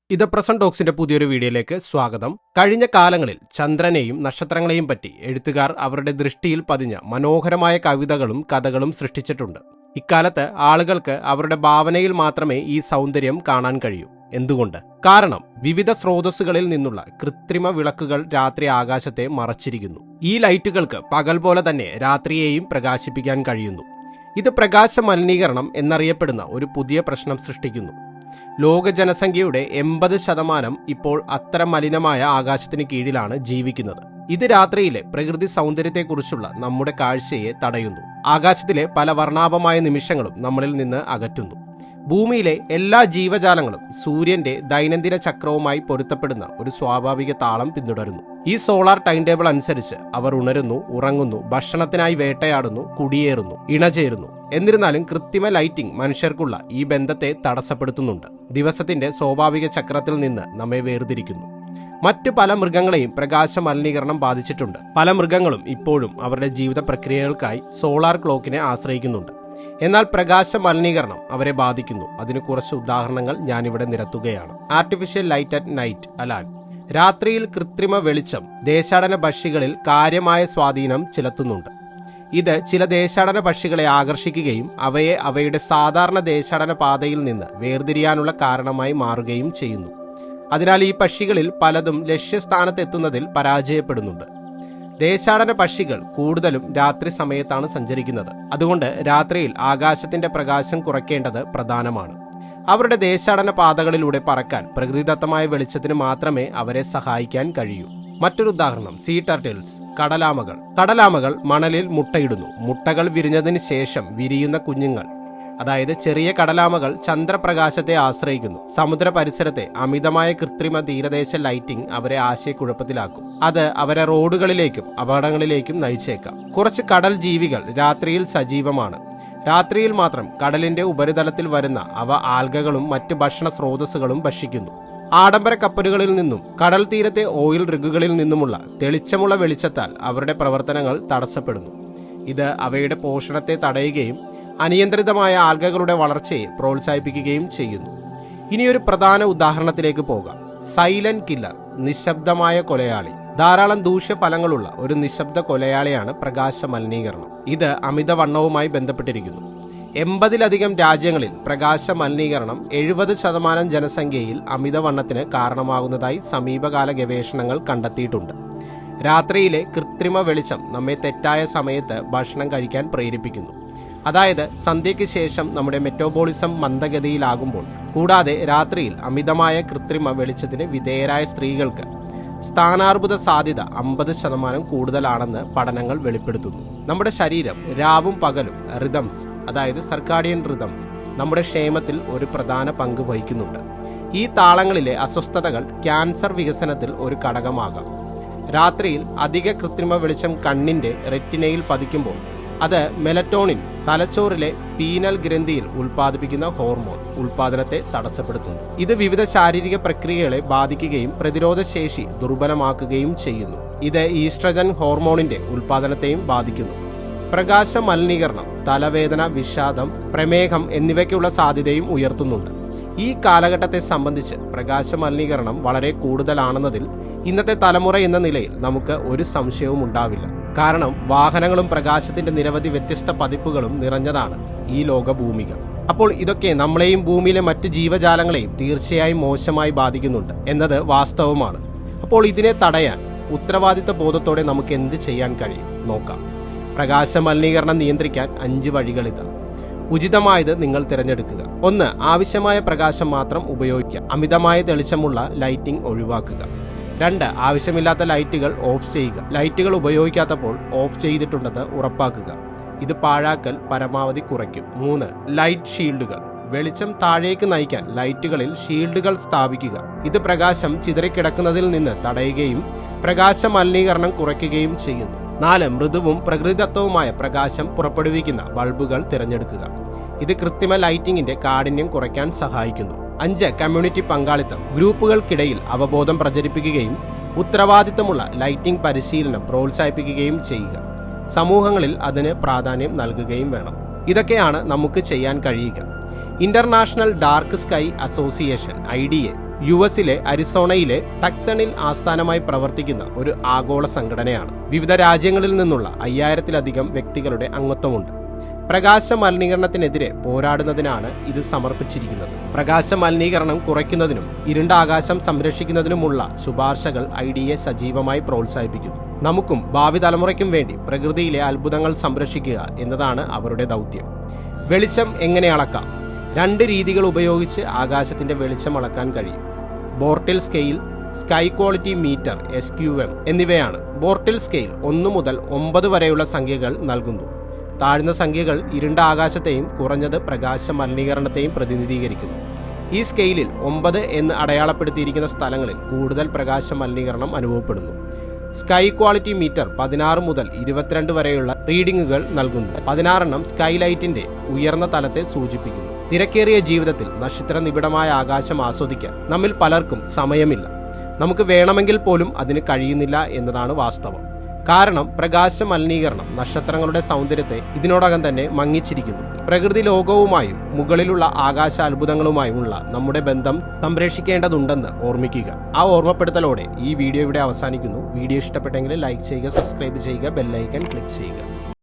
ഇത് പ്രസന്റ് ടോക്സിന്റെ പുതിയൊരു വീഡിയോയിലേക്ക് സ്വാഗതം. കഴിഞ്ഞ കാലങ്ങളിൽ ചന്ദ്രനെയും നക്ഷത്രങ്ങളെയും പറ്റി എഴുത്തുകാർ അവരുടെ ദൃഷ്ടിയിൽ പതിഞ്ഞ മനോഹരമായ കവിതകളും കഥകളും സൃഷ്ടിച്ചിട്ടുണ്ട്. ഇക്കാലത്ത് ആളുകൾക്ക് അവരുടെ ഭാവനയിൽ മാത്രമേ ഈ സൗന്ദര്യം കാണാൻ കഴിയൂ. എന്തുകൊണ്ട്? കാരണം വിവിധ സ്രോതസ്സുകളിൽ നിന്നുള്ള കൃത്രിമ വിളക്കുകൾ രാത്രി ആകാശത്തെ മറച്ചിരിക്കുന്നു. ഈ ലൈറ്റുകൾക്ക് പകൽ പോലെ തന്നെ രാത്രിയെയും പ്രകാശിപ്പിക്കാൻ കഴിയുന്നു. ഇത് പ്രകാശ മലിനീകരണം എന്നറിയപ്പെടുന്ന ഒരു പുതിയ പ്രശ്നം സൃഷ്ടിക്കുന്നു. ലോക ജനസംഖ്യയുടെ 80% ഇപ്പോൾ അത്തരം മലിനമായ ആകാശത്തിന് കീഴിലാണ് ജീവിക്കുന്നത്. ഇത് രാത്രിയിലെ പ്രകൃതി സൗന്ദര്യത്തെക്കുറിച്ചുള്ള നമ്മുടെ കാഴ്ചയെ തടയുന്നു. ആകാശത്തിലെ പല വർണ്ണാഭമായ നിമിഷങ്ങളും നമ്മളിൽ നിന്ന് അകറ്റുന്നു. ഭൂമിയിലെ എല്ലാ ജീവജാലങ്ങളും സൂര്യന്റെ ദൈനംദിന ചക്രവുമായി പൊരുത്തപ്പെടുന്ന ഒരു സ്വാഭാവിക താളം പിന്തുടരുന്നു. ഈ സോളാർ ടൈം ടേബിൾ അനുസരിച്ച് അവർ ഉണരുന്നു, ഉറങ്ങുന്നു, ഭക്ഷണത്തിനായി വേട്ടയാടുന്നു, കുടിയേറുന്നു, ഇണചേരുന്നു. എന്നിരുന്നാലും കൃത്രിമ ലൈറ്റിംഗ് മനുഷ്യർക്കുള്ള ഈ ബന്ധത്തെ തടസ്സപ്പെടുത്തുന്നുണ്ട്. ദിവസത്തിന്റെ സ്വാഭാവിക ചക്രത്തിൽ നിന്ന് നമ്മെ വേർതിരിക്കുന്നു. മറ്റു പല മൃഗങ്ങളെയും പ്രകാശ മലിനീകരണം ബാധിച്ചിട്ടുണ്ട്. പല മൃഗങ്ങളും ഇപ്പോഴും അവരുടെ ജീവിത പ്രക്രിയകൾക്കായി സോളാർ ക്ലോക്കിനെ ആശ്രയിക്കുന്നുണ്ട്. എന്നാൽ പ്രകാശ മലിനീകരണം അവരെ ബാധിക്കുന്നു. അതിന് കുറച്ച് ഉദാഹരണങ്ങൾ ഞാനിവിടെ നിരത്തുകയാണ്. Artificial light at night ALAN. രാത്രിയിൽ കൃത്രിമ വെളിച്ചം ദേശാടന പക്ഷികളിൽ കാര്യമായ സ്വാധീനം ചെലുത്തുന്നുണ്ട്. ഇത് ചില ദേശാടന പക്ഷികളെ ആകർഷിക്കുകയും അവയെ അവയുടെ സാധാരണ ദേശാടന പാതയിൽ നിന്ന് വേർതിരിയാനുള്ള കാരണമായി മാറുകയും ചെയ്യുന്നു. അതിനാൽ ഈ പക്ഷികളിൽ പലതും ലക്ഷ്യസ്ഥാനത്തെത്തുന്നതിൽ പരാജയപ്പെടുന്നുണ്ട്. ദേശാടന പക്ഷികൾ കൂടുതലും രാത്രി സമയത്താണ് സഞ്ചരിക്കുന്നത്. അതുകൊണ്ട് രാത്രിയിൽ ആകാശത്തിന്റെ പ്രകാശം കുറയ്ക്കേണ്ടത് പ്രധാനമാണ്. അവരുടെ ദേശാടന പാതകളിലൂടെ പറക്കാൻ പ്രകൃതിദത്തമായ വെളിച്ചത്തിന് മാത്രമേ അവരെ സഹായിക്കാൻ കഴിയൂ. മറ്റൊരു ഉദാഹരണം സീ ടർട്ടിൽസ്. കടലാമകൾ മണലിൽ മുട്ടയിടുന്നു. മുട്ടകൾ വിരിഞ്ഞതിന് ശേഷം വിരിയുന്ന കുഞ്ഞുങ്ങൾ, അതായത് ചെറിയ കടലാമകൾ ചന്ദ്രപ്രകാശത്തെ ആശ്രയിക്കുന്നു. സമുദ്ര പരിസരത്തെ അമിതമായ കൃത്രിമ തീരദേശ ലൈറ്റിംഗ് അവരെ ആശയക്കുഴപ്പത്തിലാക്കും. അത് അവരെ റോഡുകളിലേക്കും അപകടങ്ങളിലേക്കും നയിച്ചേക്കാം. കുറച്ച് കടൽ ജീവികൾ രാത്രിയിൽ സജീവമാണ്. രാത്രിയിൽ മാത്രം കടലിന്റെ ഉപരിതലത്തിൽ വരുന്ന അവ ആൽഗകളും മറ്റ് ഭക്ഷണ സ്രോതസ്സുകളും ഭക്ഷിക്കുന്നു. ആഡംബര കപ്പലുകളിൽ നിന്നും കടൽ തീരത്തെ ഓയിൽ റിഗുകളിൽ നിന്നുമുള്ള തെളിച്ചമുള്ള വെളിച്ചത്താൽ അവരുടെ പ്രവർത്തനങ്ങൾ തടസ്സപ്പെടുന്നു. ഇത് അവയുടെ പോഷണത്തെ തടയുകയും അനിയന്ത്രിതമായ ആൽഗകളുടെ വളർച്ചയെ പ്രോത്സാഹിപ്പിക്കുകയും ചെയ്യുന്നു. ഇനിയൊരു പ്രധാന ഉദാഹരണത്തിലേക്ക് പോകാം. സൈലന്റ് കില്ലർ, നിശബ്ദമായ കൊലയാളി. ധാരാളം ദൂഷ്യഫലങ്ങളുള്ള ഒരു നിശബ്ദ കൊലയാളിയാണ് പ്രകാശ മലിനീകരണം. ഇത് അമിതവണ്ണവുമായി ബന്ധപ്പെട്ടിരിക്കുന്നു. 80-ലധികം രാജ്യങ്ങളിൽ പ്രകാശ മലിനീകരണം 70% ജനസംഖ്യയിൽ അമിതവണ്ണത്തിന് കാരണമാകുന്നതായി സമീപകാല ഗവേഷണങ്ങൾ കണ്ടെത്തിയിട്ടുണ്ട്. രാത്രിയിലെ കൃത്രിമ വെളിച്ചം നമ്മെ തെറ്റായ സമയത്ത് ഭക്ഷണം കഴിക്കാൻ പ്രേരിപ്പിക്കുന്നു. അതായത് സന്ധ്യയ്ക്ക് ശേഷം നമ്മുടെ മെറ്റബോളിസം മന്ദഗതിയിലാകുമ്പോൾ. കൂടാതെ രാത്രിയിൽ അമിതമായ കൃത്രിമ വെളിച്ചത്തിന് വിധേയരായ സ്ത്രീകൾക്ക് സ്ഥാനാർബുദ സാധ്യത 50% കൂടുതലാണെന്ന് പഠനങ്ങൾ വെളിപ്പെടുത്തുന്നു. നമ്മുടെ ശരീരം രാവും പകലും റിതംസ്, അതായത് സർക്കാഡിയൻ റിതംസ്, നമ്മുടെ ക്ഷേമത്തിൽ ഒരു പ്രധാന പങ്ക് വഹിക്കുന്നുണ്ട്. ഈ താളങ്ങളിലെ അസ്വസ്ഥതകൾ ക്യാൻസർ വികസനത്തിൽ ഒരു ഘടകമാകാം. രാത്രിയിൽ അധിക കൃത്രിമ വെളിച്ചം കണ്ണിന്റെ റെറ്റിനയിൽ പതിക്കുമ്പോൾ അത് മെലറ്റോണിൻ, തലച്ചോറിലെ പീനൽ ഗ്രന്ഥിയിൽ ഉൽപ്പാദിപ്പിക്കുന്ന ഹോർമോൺ ഉൽപാദനത്തെ തടസ്സപ്പെടുത്തുന്നു. ഇത് വിവിധ ശാരീരിക പ്രക്രിയകളെ ബാധിക്കുകയും പ്രതിരോധ ശേഷി ദുർബലമാക്കുകയും ചെയ്യുന്നു. ഇത് ഈസ്ട്രജൻ ഹോർമോണിന്റെ ഉൽപാദനത്തെയും ബാധിക്കുന്നു. പ്രകാശ മലിനീകരണം തലവേദന, വിഷാദം, പ്രമേഹം എന്നിവയ്ക്കുള്ള സാധ്യതയും ഉയർത്തുന്നുണ്ട്. ഈ കാലഘട്ടത്തെ സംബന്ധിച്ച് പ്രകാശ മലിനീകരണം വളരെ കൂടുതലാണെന്നതിൽ ഇന്നത്തെ തലമുറ എന്ന നിലയിൽ നമുക്ക് ഒരു സംശയവും ഉണ്ടാവില്ല. കാരണം വാഹനങ്ങളും പ്രകാശത്തിന്റെ നിരവധി വ്യത്യസ്ത പതിപ്പുകളും നിറഞ്ഞതാണ് ഈ ലോകഭൂമിക. അപ്പോൾ ഇതൊക്കെ നമ്മളെയും ഭൂമിയിലെ മറ്റ് ജീവജാലങ്ങളെയും തീർച്ചയായും മോശമായി ബാധിക്കുന്നുണ്ട് എന്നത് വാസ്തവമാണ്. അപ്പോൾ ഇതിനെ തടയാൻ ഉത്തരവാദിത്ത ബോധത്തോടെ നമുക്ക് എന്ത് ചെയ്യാൻ കഴിയും നോക്കാം. പ്രകാശ മലിനീകരണം നിയന്ത്രിക്കാൻ 5 വഴികളിതാ. ഉചിതമായത് നിങ്ങൾ തിരഞ്ഞെടുക്കുക. 1. ആവശ്യമായ പ്രകാശം മാത്രം ഉപയോഗിക്കുക. അമിതമായ തെളിച്ചമുള്ള ലൈറ്റിംഗ് ഒഴിവാക്കുക. 2. ആവശ്യമില്ലാത്ത ലൈറ്റുകൾ ഓഫ് ചെയ്യുക. ലൈറ്റുകൾ ഉപയോഗിക്കാത്തപ്പോൾ ഓഫ് ചെയ്തിട്ടുണ്ടെന്ന് ഉറപ്പാക്കുക. ഇത് പാഴാക്കൽ പരമാവധി കുറയ്ക്കും. 3. ലൈറ്റ് ഷീൽഡുകൾ. വെളിച്ചം താഴേക്ക് നയിക്കാൻ ലൈറ്റുകളിൽ ഷീൽഡുകൾ സ്ഥാപിക്കുക. ഇത് പ്രകാശം ചിതറിക്കിടക്കുന്നതിൽ നിന്ന് തടയുകയും പ്രകാശ മലിനീകരണം കുറയ്ക്കുകയും ചെയ്യുന്നു. 4. മൃദുവും പ്രകൃതിദത്തവുമായ പ്രകാശം പുറപ്പെടുവിക്കുന്ന ബൾബുകൾ തിരഞ്ഞെടുക്കുക. ഇത് കൃത്രിമ ലൈറ്റിംഗിന്റെ കാഠിന്യം കുറയ്ക്കാൻ സഹായിക്കുന്നു. 5. കമ്മ്യൂണിറ്റി പങ്കാളിത്തം. ഗ്രൂപ്പുകൾക്കിടയിൽ അവബോധം പ്രചരിപ്പിക്കുകയും ഉത്തരവാദിത്തമുള്ള ലൈറ്റിംഗ് പരിശീലനം പ്രോത്സാഹിപ്പിക്കുകയും ചെയ്യുക. സമൂഹങ്ങളിൽ അതിന് പ്രാധാന്യം നൽകുകയും വേണം. ഇതൊക്കെയാണ് നമുക്ക് ചെയ്യാൻ കഴിയുക. International dark sky association IDA US-ലെ അരിസോണയിലെ ടക്സണിൽ ആസ്ഥാനമായി പ്രവർത്തിക്കുന്ന ഒരു ആഗോള സംഘടനയാണ്. വിവിധ രാജ്യങ്ങളിൽ നിന്നുള്ള 5000-ലധികം വ്യക്തികളുടെ അംഗത്വമുണ്ട്. പ്രകാശ മലിനീകരണത്തിനെതിരെ പോരാടുന്നതിനാണ് ഇത് സമർപ്പിച്ചിരിക്കുന്നത്. പ്രകാശ മലിനീകരണം കുറയ്ക്കുന്നതിനും ഇരുണ്ട ആകാശം സംരക്ഷിക്കുന്നതിനുമുള്ള ശുപാർശകൾ IDA സജീവമായി പ്രോത്സാഹിപ്പിക്കുന്നു. നമുക്കും ഭാവി തലമുറയ്ക്കും വേണ്ടി പ്രകൃതിയിലെ അത്ഭുതങ്ങൾ സംരക്ഷിക്കുക എന്നതാണ് അവരുടെ ദൗത്യം. വെളിച്ചം എങ്ങനെ അളക്കാം? 2 രീതികൾ ഉപയോഗിച്ച് ആകാശത്തിന്റെ വെളിച്ചം അളക്കാൻ കഴിയും. Bortle scale, sky quality meter SQM എന്നിവയാണ്. ബോർട്ടിൽ സ്കെയിൽ 1 മുതൽ 9 വരെയുള്ള സംഖ്യകൾ നൽകുന്നു. താഴ്ന്ന സംഖ്യകൾ ഇരുണ്ട ആകാശത്തെയും കുറഞ്ഞത് പ്രകാശ മലിനീകരണത്തെയും പ്രതിനിധീകരിക്കുന്നു. ഈ സ്കെയിലിൽ 9 എന്ന് അടയാളപ്പെടുത്തിയിരിക്കുന്ന സ്ഥലങ്ങളിൽ കൂടുതൽ പ്രകാശ മലിനീകരണം അനുഭവപ്പെടുന്നു. സ്കൈ ക്വാളിറ്റി മീറ്റർ 16 മുതൽ 22 വരെയുള്ള റീഡിംഗുകൾ നൽകുന്നു. 16 സ്കൈ ലൈറ്റിന്റെ ഉയർന്ന തലത്തെ സൂചിപ്പിക്കുന്നു. തിരക്കേറിയ ജീവിതത്തിൽ നക്ഷത്ര നിബിഡമായ ആകാശം ആസ്വദിക്കാൻ നമ്മിൽ പലർക്കും സമയമില്ല. നമുക്ക് വേണമെങ്കിൽ പോലും അതിന് കഴിയുന്നില്ല എന്നതാണ് വാസ്തവം. കാരണം പ്രകാശ മലിനീകരണം നക്ഷത്രങ്ങളുടെ സൗന്ദര്യത്തെ ഇതിനോടകം തന്നെ മങ്ങിച്ചിരിക്കുന്നു. പ്രകൃതി ലോകവുമായും മുകളിലുള്ള ആകാശ അത്ഭുതങ്ങളുമായുമുള്ള നമ്മുടെ ബന്ധം സംരക്ഷിക്കേണ്ടതുണ്ടെന്ന് ഓർമ്മിക്കുക. ആ ഓർമ്മപ്പെടുത്തലോടെ ഈ വീഡിയോ ഇവിടെ അവസാനിക്കുന്നു. വീഡിയോ ഇഷ്ടപ്പെട്ടെങ്കിൽ ലൈക്ക് ചെയ്യുക, സബ്സ്ക്രൈബ് ചെയ്യുക, ബെല്ലൈക്കൺ ക്ലിക്ക് ചെയ്യുക.